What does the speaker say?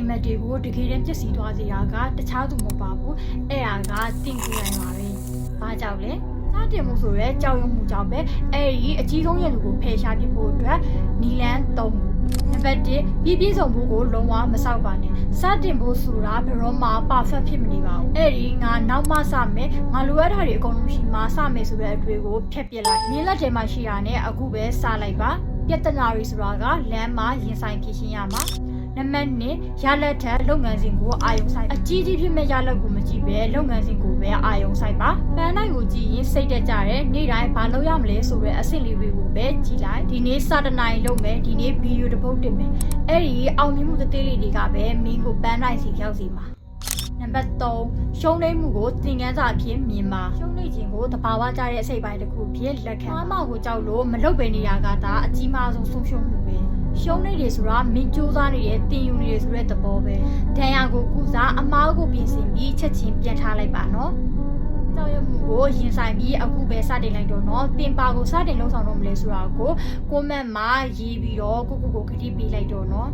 မ်မက်တွေကိုတကယ်တမ်းပြည့်စည်သွားစေတာကတခြားသူမပါဘူးအဲ့ဒါကတင်ကူနိုင်ပါပဲဘာကြောင့်လဲစတင်မှုဆိုရဲကြောက်ရွံ့မှုကြောင့်ပဲအဲ့ဒီအကြီးဆုံးရလူကိုဖယ်ရှားပြဖို့အတွက်နီလန်3နံပါတ်1ပြည့်စုံဖို့ကိုလုံးဝမဆောက်ပါနဲ့စတင်ဖို့ဆိုတာဘယ်တော့မှ perfect ဖြစ်မနေပါဘူးအဲ့ဒီငါနောက်မှစမယ်ငါလိုအပ်တာတွေအကုန်လုံးရှိမှစမယ်ဆိုတဲ့အတွေ့ကိုဖျက်ပစ်လိုက်မင်းလက်ထဲမှာရှိတာနဲ့အခုပဲစလိုက်ပါပြဿနာတွေဆိုတာကလမ်းမှာရင်ဆိုင်ဖြေရှင်းရမှာနံပါတ်2ရလက်ထက်လုပ်ငန်းစဉ်ကိုအာရုံစိုက်အကြီးကြီးဖြစ်မဲ့ရလက်ကိုမကြည့်ပဲလုပ်ငန်းစဉ်ကိုပဲအာရုံစိုက်ပါပန်းနိုင်ကိုကြည့်ရင်စိတ်တက်ကြတယ်နေ့တိုင်းဘာလုပ်ရမလဲဆိုတဲ့အဆင့်လေးတွေကိုပဲကြည့်လိုက်ဒီနေ့စတနိုင်လုပ်မယ်ဒီနေ့ဗီဒီယိုတစ်ပုဒ်တင်မယ်အဲ့ဒီအောင်မြင်မှုသေးသေးလေးတွေကပဲမင်းကိုပန်းနိုင်စီရောက်စီမှာနံပါတ်3ရှုံးနိမ့်မှုကိုသင်ခန်းစာဖြစ်မြင်ပါရှုံးနိမ့်ခြင်းကိုတဘာဝကြတဲ့အစိပ်ပိုင်းတစ်ခုဖြစ်လက်ခံမှားကိုကြောက်လို့မလုပ်ပဲနေရတာကအကြီးမားဆုံးဆုံးရှုံးမှုပဲရှုံးနေတယ်ဆိုတာမင်းစူးစမ်းနေတဲ့တင်ယူနေတယ်ဆိုတဲ့သဘောပဲဒဏ်ရာကိုကုစားအမားကိုပြင်ဆင်ပြီးချက်ချင်းပြန်ထားလိုက်ပါနော်ကြောက်ရွံ့မှုကိုရင်ဆိုင်ပြီးအခုပဲစတင်လိုက်တော့နော်တင်ပါကိုစတင်လှုပ်ဆောင်တော့မလဲဆိုတာကိုကွန်မန့်မှာရေးပြီးတော့ကိုခတိပေးလိုက်တော့နော်